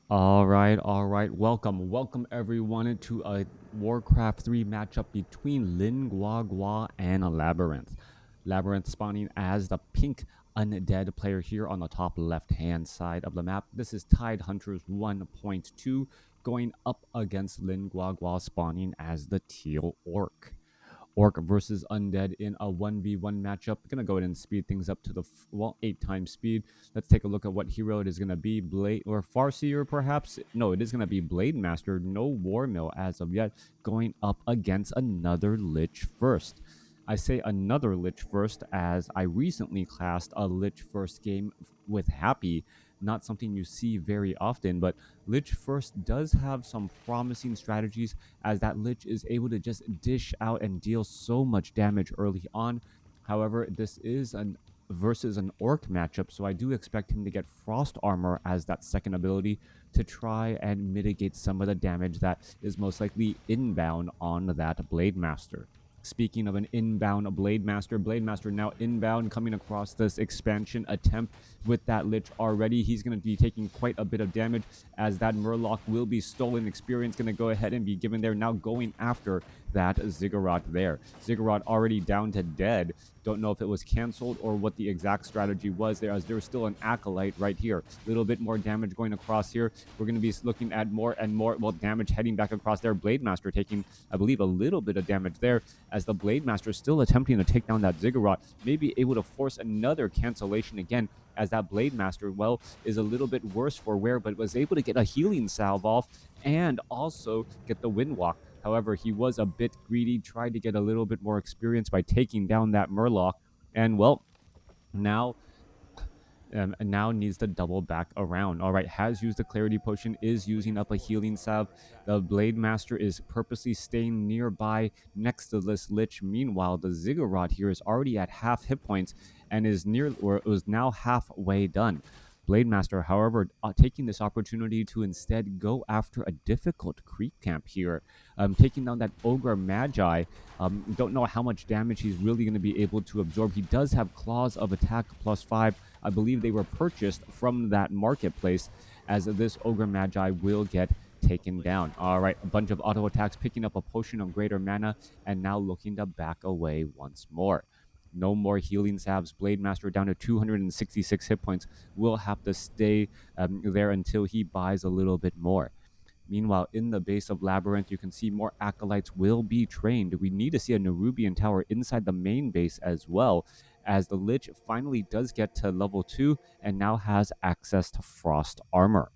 All right. Welcome everyone to a Warcraft 3 matchup between Guagua and Labyrinth. Labyrinth spawning as the pink undead player here on the top left-hand side of the map. This is Tide Hunters 1.2 going up against Guagua spawning as the teal orc. Orc versus Undead in a 1v1 matchup. Gonna go ahead and speed things up to the 8 times speed. Let's take a look at what hero it is gonna be. Blade or Farseer, perhaps? No, it is gonna be Blade Master. No War Mill as of yet. Going up against another Lich first. I say another Lich first as I recently classed a Lich first game with Happy. Not something you see very often, but Lich first does have some promising strategies as that Lich is able to just dish out and deal so much damage early on. However, this is an versus an Orc matchup, so I do expect him to get Frost Armor as that second ability to try and mitigate some of the damage that is most likely inbound on that Blade Master. Speaking of an inbound Blade Master now inbound coming across this expansion attempt with that Lich already. He's going to be taking quite a bit of damage as that Murloc will be stolen experience. Going to go ahead and be given there. Now going after that Ziggurat there. Ziggurat already down to dead. Don't know if it was canceled or what the exact strategy was there, as there's still an Acolyte right here. A little bit more damage going across here. We're going to be looking at more and more, well, damage heading back across there. Blade Master taking, I believe, a little bit of damage there, as the Blade Master is still attempting to take down that Ziggurat. Maybe able to force another cancellation again, as that Blade Master, well, is a little bit worse for wear, but was able to get a healing salve off and also get the Windwalk. However, he was a bit greedy, tried to get a little bit more experience by taking down that Murloc, and well, now now needs to double back around. All right, has used the Clarity Potion, is using up a healing salve. The Blade Master is purposely staying nearby next to this Lich. Meanwhile, the Ziggurat here is already at half hit points and is now halfway done. Blade Master, however, taking this opportunity to instead go after a difficult creep camp here, taking down that Ogre Magi. Don't know how much damage he's really going to be able to absorb. He does have Claws of Attack +5. I believe they were purchased from that marketplace, as this Ogre Magi will get taken down. All right, a bunch of auto attacks, picking up a potion of greater mana, and now looking to back away once more. No more healing salves. Blade Master down to 266 hit points. Will have to stay there until he buys a little bit more. Meanwhile, in the base of Labyrinth, you can see more Acolytes will be trained. We need to see a Nerubian Tower inside the main base as well, as the Lich finally does get to level 2 and now has access to Frost Armor.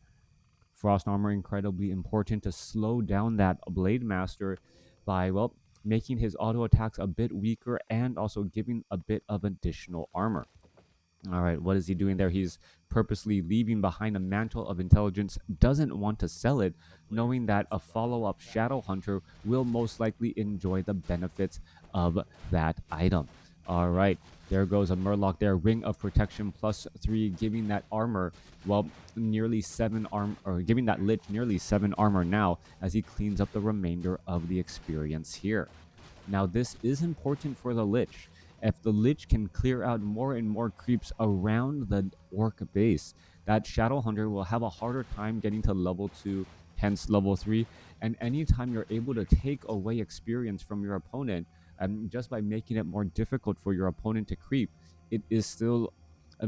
Frost Armor incredibly important to slow down that Blade Master by, well, making his auto attacks a bit weaker and also giving a bit of additional armor. All right, what is he doing there? He's purposely leaving behind a mantle of intelligence, doesn't want to sell it, knowing that a follow-up Shadow Hunter will most likely enjoy the benefits of that item. All right, there goes a Murloc there. Ring of Protection +3, giving that armor, well, nearly 7 armor, or giving that Lich nearly 7 armor now, as he cleans up the remainder of the experience here. Now, this is important for the Lich. If the Lich can clear out more and more creeps around the Orc base, that Shadow Hunter will have a harder time getting to level 2, hence level 3. And anytime you're able to take away experience from your opponent, just by making it more difficult for your opponent to creep, it is still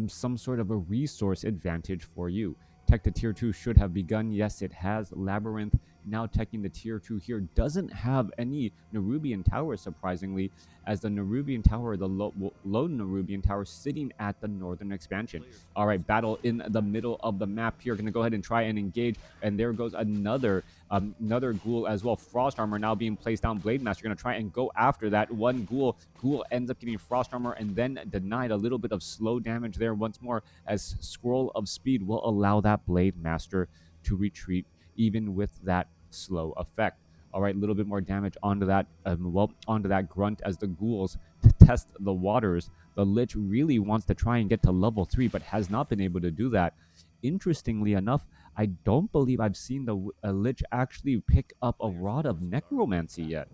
some sort of a resource advantage for you. Tech to tier 2 should have begun. Yes, it has. Labyrinth now teching the tier 2 here doesn't have any Nerubian Tower, surprisingly, as the Nerubian Tower, the lone Nerubian Tower, sitting at the northern expansion. All right, battle in the middle of the map here. Going to go ahead and try and engage, and there goes another ghoul as well. Frost Armor now being placed down. Blade Master going to try and go after that one ghoul. Ghoul ends up getting Frost Armor and then denied. A little bit of slow damage there once more, as Scroll of Speed will allow that Blade Master to retreat even with that slow effect. All right, a little bit more damage onto that, onto that grunt, as the ghouls test the waters. The Lich really wants to try and get to level 3, but has not been able to do that. Interestingly enough, I don't believe I've seen the Lich actually pick up a Rod of Necromancy yet.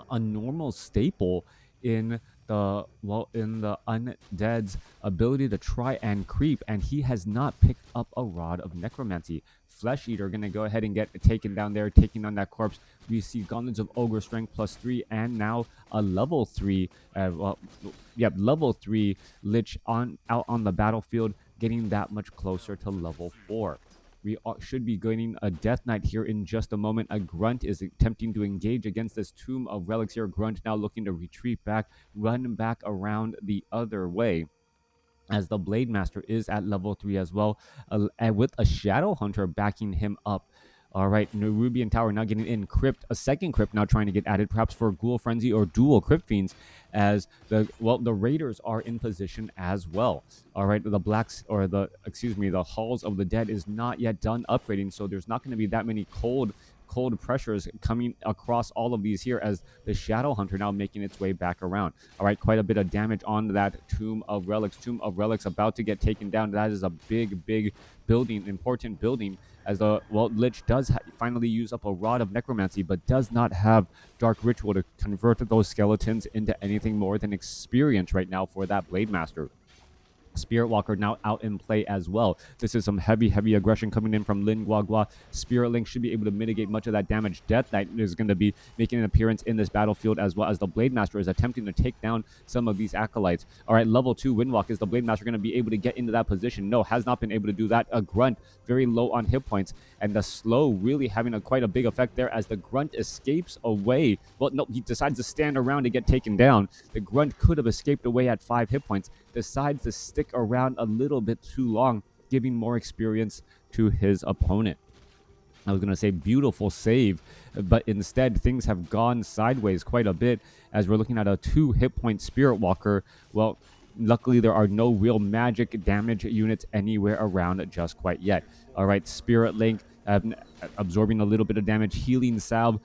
A normal staple in in the undead's ability to try and creep, and he has not picked up a rod of necromancy. Flesh Eater gonna go ahead and get taken down there, taking on that corpse. We see Gauntlets of Ogre Strength +3, and now a level 3, level 3 Lich out on the battlefield, getting that much closer to level 4. We should be getting a Death Knight here in just a moment. A Grunt is attempting to engage against this Tomb of Relics here. Grunt now looking to retreat back, run back around the other way, as the Blade Master is at level 3 as well, and with a Shadow Hunter backing him up. All right, Nerubian Tower now getting in. Crypt, a second Crypt now trying to get added, perhaps for Ghoul Frenzy or dual Crypt Fiends, as the Raiders are in position as well. All right, the Halls of the Dead is not yet done upgrading, so there's not going to be that many cold pressures coming across all of these here, as the Shadow Hunter now making its way back around. All right, quite a bit of damage on that Tomb of Relics. Tomb of Relics about to get taken down. That is a big building, important building, as the Lich does finally use up a Rod of Necromancy, but does not have Dark Ritual to convert those skeletons into anything more than experience right now for that Blade Master. Spirit Walker now out in play as well. This is some heavy aggression coming in from Lin Guagua. Spirit Link should be able to mitigate much of that damage. Death Knight is going to be making an appearance in this battlefield, as well as the Blade Master is attempting to take down some of these acolytes. All right, level 2 Windwalk. Is the Blade Master going to be able to get into that position? No, has not been able to do that. A Grunt very low on hit points, and the slow really having quite a big effect there, as the Grunt escapes away. Well, no, he decides to stand around to get taken down. The Grunt could have escaped away at 5 hit points, decides to stick around a little bit too long, giving more experience to his opponent. I was going to say beautiful save, but instead things have gone sideways quite a bit, as we're looking at a 2 hit point Spirit Walker. Well, luckily there are no real magic damage units anywhere around just quite yet. All right, Spirit Link absorbing a little bit of damage. Healing Salve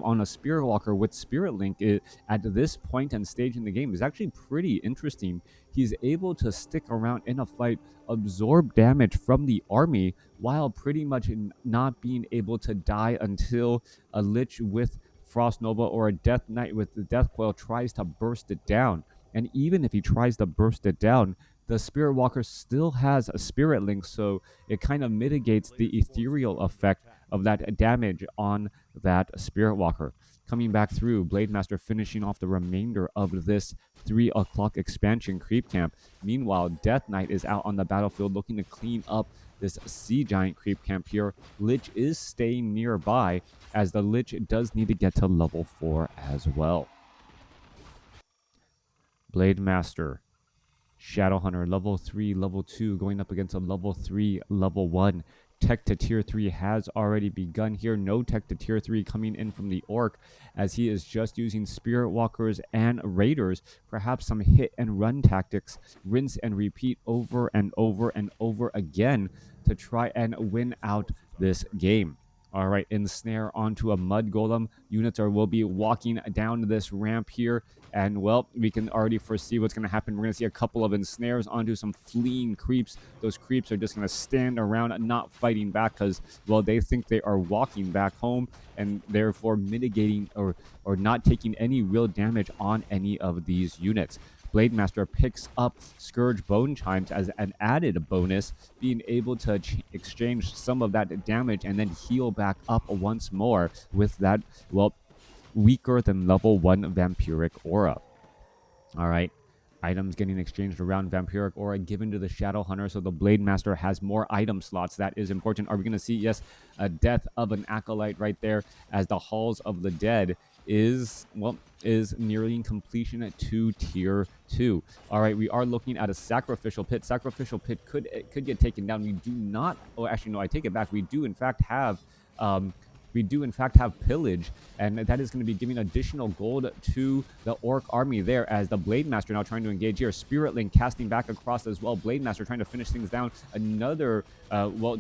on a Spirit Walker with Spirit Link at this point and stage in the game is actually pretty interesting. He's able to stick around in a fight, absorb damage from the army, while pretty much not being able to die until a Lich with Frost Nova or a Death Knight with the Death Coil tries to burst it down. And even if he tries to burst it down, the Spirit Walker still has a Spirit Link, so it kind of mitigates the ethereal effect of that damage on that Spirit Walker. Coming back through, Blade Master finishing off the remainder of this 3 o'clock expansion creep camp. Meanwhile, Death Knight is out on the battlefield looking to clean up this Sea Giant creep camp here. Lich is staying nearby, as the Lich does need to get to level 4 as well. Blade Master, Shadow Hunter, level 3, level 2, going up against a level 3, level 1. Tech to tier 3 has already begun here. No tech to tier 3 coming in from the Orc, as he is just using Spirit Walkers and Raiders. Perhaps some hit and run tactics, rinse and repeat over and over and over again to try and win out this game. All right, ensnare onto a Mud Golem. Units will be walking down this ramp here, and well, we can already foresee what's going to happen. We're going to see a couple of ensnares onto some fleeing creeps. Those creeps are just going to stand around, not fighting back, because, well, they think they are walking back home, and therefore mitigating or not taking any real damage on any of these units. Blade Master picks up Scourge Bone Chimes as an added bonus, being able to exchange some of that damage and then heal back up once more with that, well, weaker than level 1 Vampiric Aura. All right. Items getting exchanged around Vampiric Aura given to the Shadow Hunter, so the Blade Master has more item slots. That is important. Are we going to see, yes, a death of an Acolyte right there, as the Halls of the Dead is nearing completion to tier 2. All right, we are looking at a Sacrificial Pit. Sacrificial Pit could get taken down. We do not, oh, actually, no, I take it back. We do, in fact, have Pillage, and that is going to be giving additional gold to the Orc army there, as the Blade Master now trying to engage here. Spirit Link casting back across as well. Blade Master trying to finish things down. Another,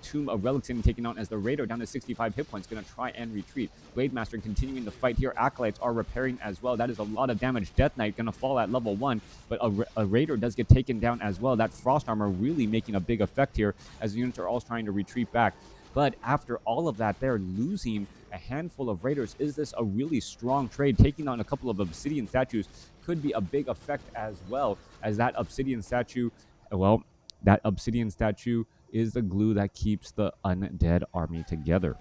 Tomb of Relics getting taken out, as the Raider down to 65 hit points, going to try and retreat. Blade Master continuing to fight here. Acolytes are repairing as well. That is a lot of damage. Death Knight going to fall at level 1, but a Raider does get taken down as well. That Frost Armor really making a big effect here, as the units are all trying to retreat back. But after all of that, they're losing a handful of raiders. Is this a really strong trade? Taking on a couple of obsidian statues could be a big effect, as well as that obsidian statue. Well, that obsidian statue is the glue that keeps the undead army together.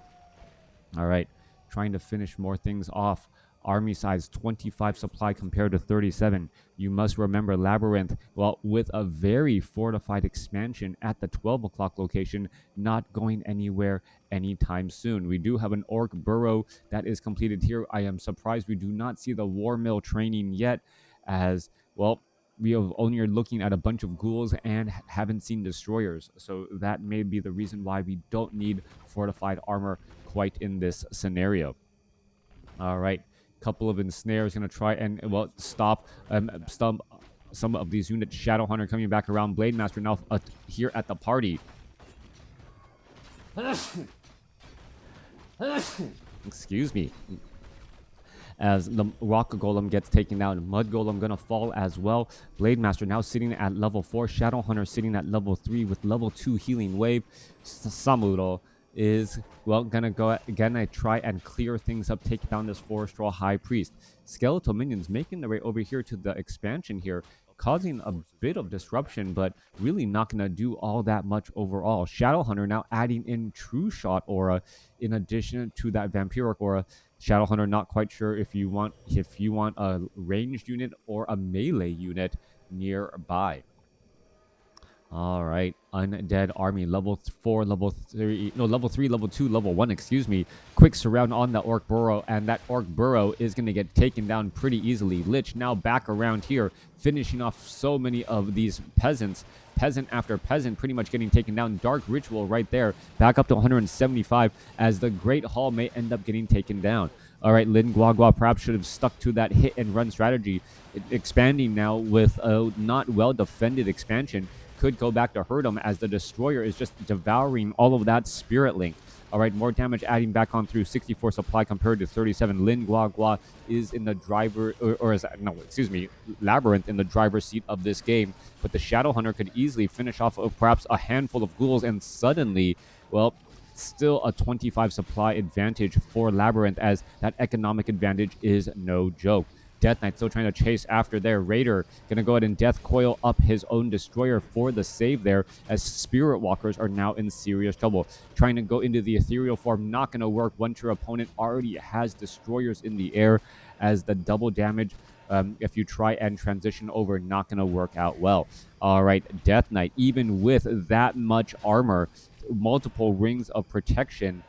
All right, trying to finish more things off. Army size 25 supply compared to 37. You must remember LabyRinth, well, with a very fortified expansion at the 12 o'clock location, not going anywhere anytime soon. We do have an orc burrow that is completed here. I am surprised we do not see the war mill training yet, as, well, we have only are looking at a bunch of ghouls and haven't seen destroyers. So that may be the reason why we don't need fortified armor quite in this scenario. All right, couple of ensnares going to try and, well, stop some of these units. Shadowhunter coming back around. Blade Master now here at the party. Excuse me. As the rock golem gets taken down, mud golem gonna fall as well. Blade Master now sitting at level 4. Shadowhunter sitting at level 3 with level 2 healing wave. Samuro is, well, gonna try and clear things up, take down this 4-straw high priest. Skeletal minions making their way over here to the expansion here, causing a bit of disruption, but really not gonna do all that much overall. Shadowhunter now adding in True Shot aura in addition to that vampiric aura. Shadowhunter not quite sure if you want a ranged unit or a melee unit nearby. All right, undead army, level 4, level 3, no, level 3, level 2, level 1, excuse me. Quick surround on the orc burrow, and that orc burrow is going to get taken down pretty easily. Lich now back around here, finishing off so many of these peasants. Peasant after peasant pretty much getting taken down. Dark Ritual right there, back up to 175, as the Great Hall may end up getting taken down. All right, Lin Guagua perhaps should have stuck to that hit and run strategy. Expanding now with a not well-defended expansion. Could go back to hurt him, as the destroyer is just devouring all of that spirit link. All right, more damage adding back on through. 64 supply compared to 37. Lin Guagua is in the driver, LabyRinth in the driver's seat of this game. But the Shadowhunter could easily finish off of perhaps a handful of ghouls, and suddenly, well, still a 25 supply advantage for LabyRinth, as that economic advantage is no joke. Death Knight still trying to chase after their Raider. Going to go ahead and Death Coil up his own Destroyer for the save there, as Spirit Walkers are now in serious trouble. Trying to go into the Ethereal form, not going to work once your opponent already has Destroyers in the air, as the double damage, if you try and transition over, not going to work out well. All right, Death Knight, even with that much armor, multiple rings of protection,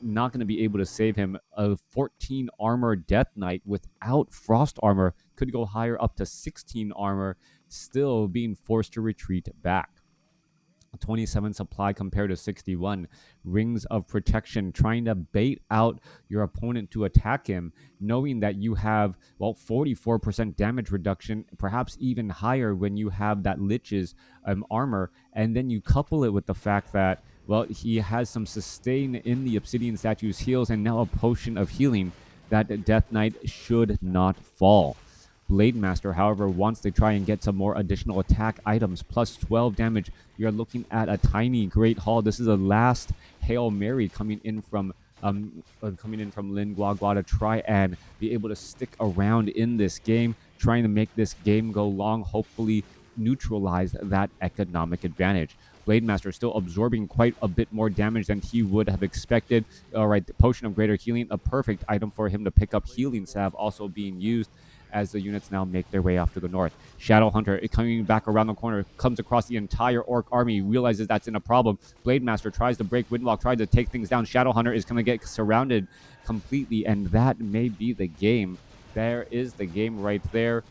not going to be able to save him. A 14 armor Death Knight without frost armor could go higher up to 16 armor, still being forced to retreat back. 27 supply compared to 61. Rings of protection, trying to bait out your opponent to attack him, knowing that you have, well, 44% damage reduction, perhaps even higher when you have that Lich's armor, and then you couple it with the fact that, well, he has some sustain in the Obsidian Statue's heals and now a potion of healing. That Death Knight should not fall. Blade Master, however, wants to try and get some more additional attack items, plus 12 damage. We are looking at a tiny Great Hall. This is a last Hail Mary coming in from Lin Guagua to try and be able to stick around in this game, trying to make this game go long, hopefully neutralize that economic advantage. Blade Master still absorbing quite a bit more damage than he would have expected. All right, the Potion of Greater Healing, a perfect item for him to pick up. Healing Salve also being used, as the units now make their way off to the north. Shadowhunter coming back around the corner, comes across the entire orc army, realizes that's in a problem. Blade Master tries to break Windwalk, tries to take things down. Shadowhunter is going to get surrounded completely, and that may be the game. There is the game right there.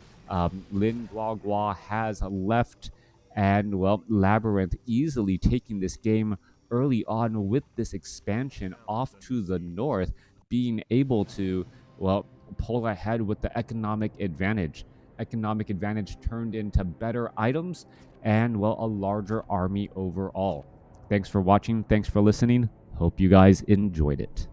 Lin Guagua has left, and, well, LabyRinth easily taking this game early on with this expansion off to the north, being able to, well, pull ahead with the economic advantage. Economic advantage turned into better items and, well, a larger army overall. Thanks for watching. Thanks for listening. Hope you guys enjoyed it.